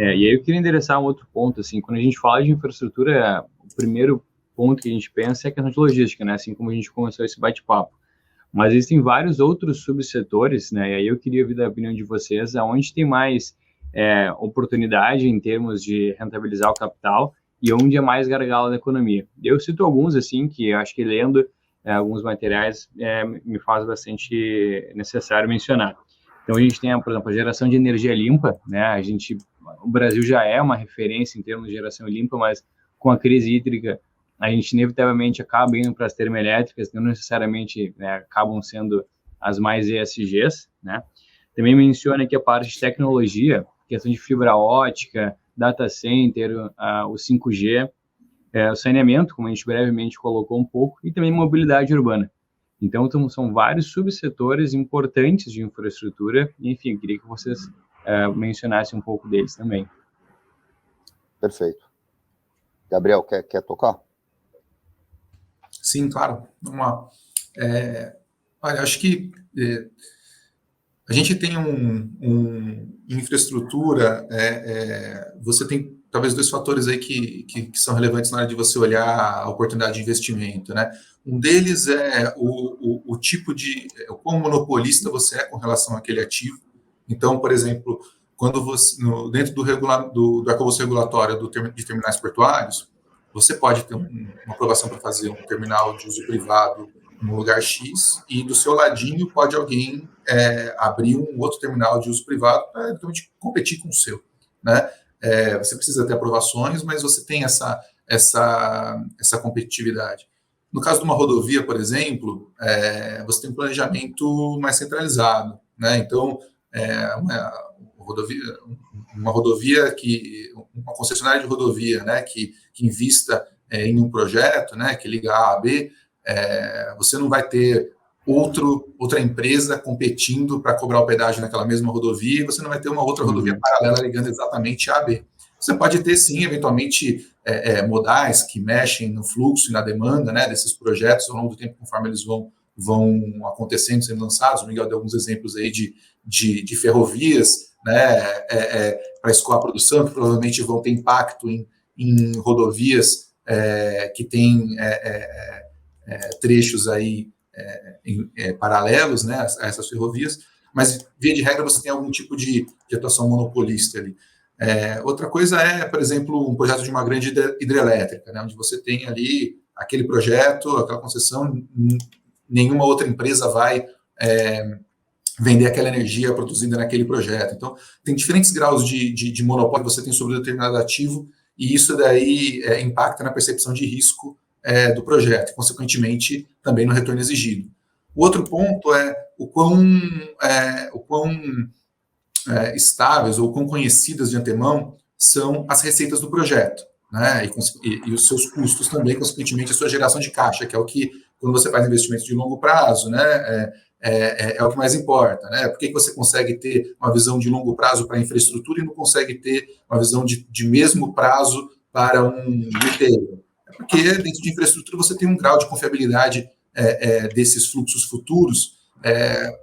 E aí eu queria endereçar um outro ponto, assim, quando a gente fala de infraestrutura, o primeiro ponto que a gente pensa é a questão de logística, né? Assim como a gente começou esse bate-papo. Mas existem vários outros subsetores, né? E aí eu queria ouvir a opinião de vocês, aonde tem mais oportunidade em termos de rentabilizar o capital e onde é mais gargalo da economia. Eu cito alguns, assim, que eu acho que lendo alguns materiais me faz bastante necessário mencionar. Então, a gente tem, por exemplo, a geração de energia limpa, né? O Brasil já é uma referência em termos de geração limpa, mas com a crise hídrica, a gente inevitavelmente acaba indo para as termoelétricas, não necessariamente, né, acabam sendo as mais ESGs, né? Também menciona aqui a parte de tecnologia, questão de fibra ótica, data center, o 5G, o saneamento, como a gente brevemente colocou um pouco, e também mobilidade urbana. Então, são vários subsetores importantes de infraestrutura, e, enfim, eu queria que vocês mencionassem um pouco deles também. Perfeito. Gabriel, quer tocar? Sim, claro. Vamos lá. Olha, acho que a gente tem infraestrutura, você tem talvez dois fatores aí que são relevantes na hora de você olhar a oportunidade de investimento, né? Um deles é o tipo de, o quão monopolista você é com relação àquele ativo. Então, por exemplo, quando você, dentro do arcabouço regulatório de terminais portuários, você pode ter uma aprovação para fazer um terminal de uso privado no lugar X, e do seu ladinho pode alguém abrir um outro terminal de uso privado para eventualmente competir com o seu, né? Você precisa ter aprovações, mas você tem essa competitividade. No caso de uma rodovia, por exemplo, você tem um planejamento mais centralizado, né? Então, uma concessionária de rodovia, né, que invista em um projeto, né, que liga A a B, você não vai ter outra empresa competindo para cobrar o pedágio naquela mesma rodovia, e você não vai ter uma outra rodovia paralela ligando exatamente A a B. Você pode ter, sim, eventualmente, modais que mexem no fluxo e na demanda, né, desses projetos ao longo do tempo, conforme eles vão acontecendo, sendo lançados. O Miguel deu alguns exemplos aí de ferrovias, né, para escoar a produção, que provavelmente vão ter impacto em rodovias que têm trechos aí paralelos, né, a essas ferrovias, mas, via de regra, você tem algum tipo de atuação monopolista ali. Outra coisa por exemplo, um projeto de uma grande hidrelétrica, né, onde você tem ali aquele projeto, aquela concessão, nenhuma outra empresa vai vender aquela energia produzida naquele projeto. Então, tem diferentes graus de monopólio que você tem sobre determinado ativo, e isso daí impacta na percepção de risco do projeto, e, consequentemente, também no retorno exigido. O outro ponto é o quão estáveis ou quão conhecidas de antemão são as receitas do projeto, né? E os seus custos também, consequentemente, a sua geração de caixa, que é o que, quando você faz investimentos de longo prazo, né, é o que mais importa, né? Por que você consegue ter uma visão de longo prazo para a infraestrutura e não consegue ter uma visão de mesmo prazo para um retail? Porque dentro de infraestrutura você tem um grau de confiabilidade desses fluxos futuros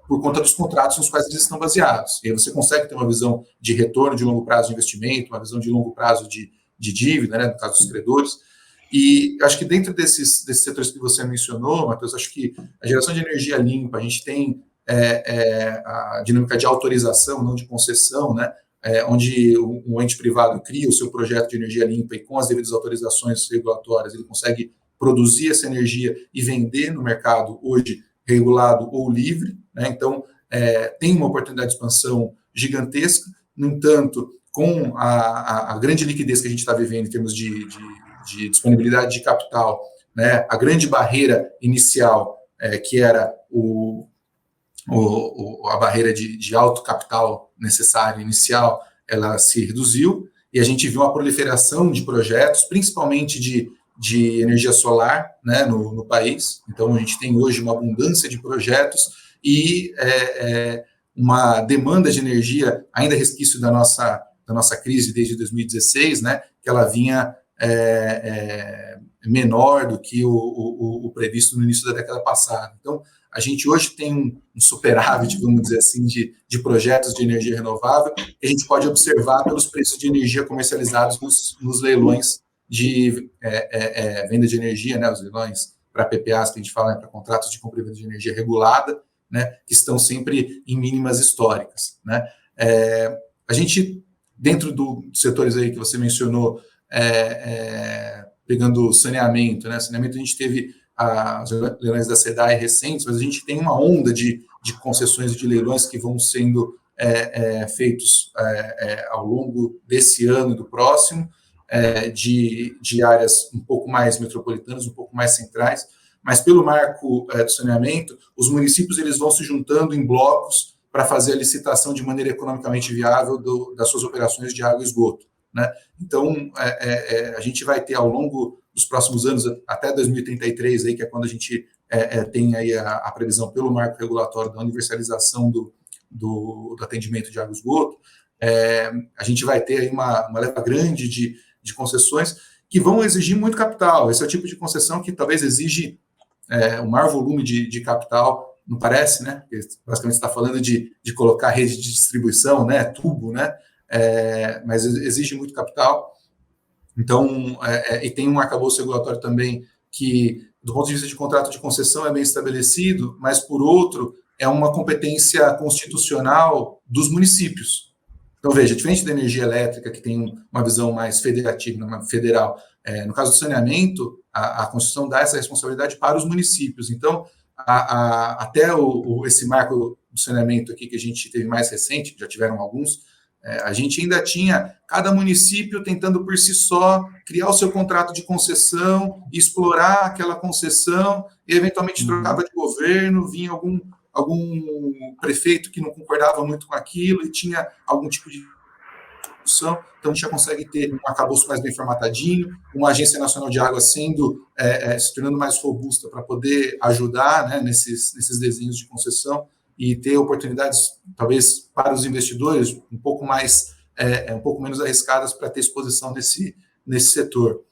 por conta dos contratos nos quais eles estão baseados. E aí você consegue ter uma visão de retorno de longo prazo de investimento, uma visão de longo prazo de dívida, né, no caso dos credores. E acho que dentro desses setores que você mencionou, Matheus, acho que a geração de energia limpa, a gente tem a dinâmica de autorização, não de concessão, né, onde um ente privado cria o seu projeto de energia limpa e, com as devidas autorizações regulatórias, ele consegue produzir essa energia e vender no mercado, hoje regulado ou livre, né? Então, tem uma oportunidade de expansão gigantesca. No entanto, com a grande liquidez que a gente está vivendo em termos de disponibilidade de capital, né, a grande barreira inicial, que era a barreira de alto capital necessário inicial, ela se reduziu, e a gente viu uma proliferação de projetos, principalmente de energia solar, né, no país. Então, a gente tem hoje uma abundância de projetos e uma demanda de energia, ainda resquício da nossa crise desde 2016, né, que ela vinha menor do que o previsto no início da década passada. Então, a gente hoje tem um superávit, vamos dizer assim, de projetos de energia renovável, que a gente pode observar pelos preços de energia comercializados nos leilões de venda de energia, né, os leilões para PPAs, que a gente fala, para contratos de compra e venda de energia regulada, né, que estão sempre em mínimas históricas, né. A gente, dentro dos setores aí que você mencionou, pegando saneamento, né, saneamento a gente teve as leilões da SEDAI recentes, mas a gente tem uma onda de concessões de leilões que vão sendo feitos ao longo desse ano e do próximo, de áreas um pouco mais metropolitanas, um pouco mais centrais, mas pelo marco do saneamento, os municípios eles vão se juntando em blocos para fazer a licitação de maneira economicamente viável das suas operações de água e esgoto, né? Então, a gente vai ter ao longo dos próximos anos, até 2033, aí, que é quando a gente tem aí a previsão pelo marco regulatório da universalização do atendimento de água e esgoto, a gente vai ter aí uma leva grande de concessões que vão exigir muito capital. Esse é o tipo de concessão que talvez exige um maior volume de capital, não parece, né? Porque basicamente está falando de colocar rede de distribuição, né? Tubo, né? Mas exige muito capital. Então, e tem um arcabouço regulatório também que, do ponto de vista de contrato de concessão, é bem estabelecido, mas, por outro, é uma competência constitucional dos municípios. Então, veja, diferente da energia elétrica, que tem uma visão mais federativa, federal, no caso do saneamento, a Constituição dá essa responsabilidade para os municípios. Então, até esse marco do saneamento aqui que a gente teve mais recente, já tiveram alguns, a gente ainda tinha cada município tentando por si só criar o seu contrato de concessão, explorar aquela concessão, e eventualmente trocava de governo, vinha algum prefeito que não concordava muito com aquilo e tinha algum tipo de discussão. Então a gente já consegue ter um arcabouço mais bem formatadinho, uma Agência Nacional de Água se tornando mais robusta para poder ajudar, né, nesses desenhos de concessão e ter oportunidades, talvez, para os investidores um pouco menos arriscadas para ter exposição nesse setor.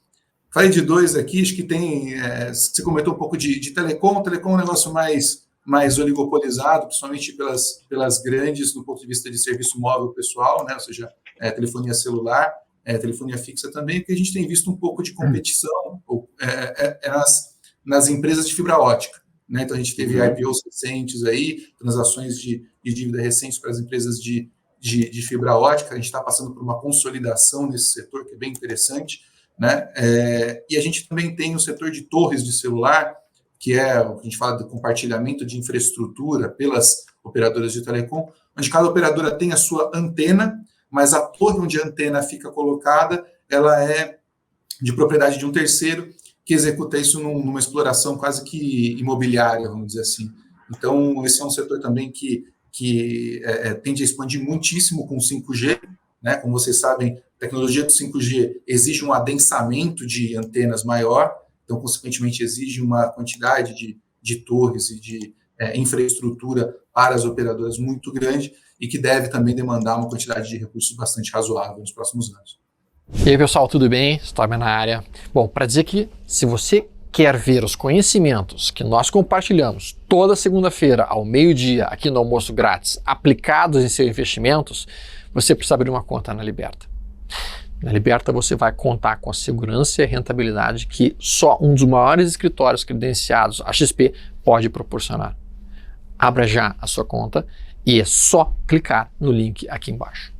Falei de dois aqui, acho que tem, você comentou um pouco de telecom. Telecom é um negócio mais oligopolizado, principalmente pelas grandes, do ponto de vista de serviço móvel pessoal, né? Ou seja, telefonia celular, telefonia fixa também, porque a gente tem visto um pouco de competição nas empresas de fibra ótica, né? Então, a gente teve IPOs recentes aí, transações de dívida recentes para as empresas de fibra ótica. A gente está passando por uma consolidação nesse setor, que é bem interessante, né? E a gente também tem o setor de torres de celular, que é o que a gente fala de compartilhamento de infraestrutura pelas operadoras de telecom, onde cada operadora tem a sua antena, mas a torre onde a antena fica colocada, ela é de propriedade de um terceiro, que executa isso numa exploração quase que imobiliária, vamos dizer assim. Então, esse é um setor também que tende a expandir muitíssimo com o 5G, né? Como vocês sabem, a tecnologia do 5G exige um adensamento de antenas maior, então, consequentemente, exige uma quantidade de torres e de infraestrutura para as operadoras muito grande e que deve também demandar uma quantidade de recursos bastante razoável nos próximos anos. E aí, pessoal, tudo bem? Stormer na área. Bom, para dizer que se você quer ver os conhecimentos que nós compartilhamos toda segunda-feira ao meio-dia aqui no Almoço Grátis aplicados em seus investimentos, você precisa abrir uma conta na Liberta. Na Liberta você vai contar com a segurança e a rentabilidade que só um dos maiores escritórios credenciados, a XP, pode proporcionar. Abra já a sua conta e é só clicar no link aqui embaixo.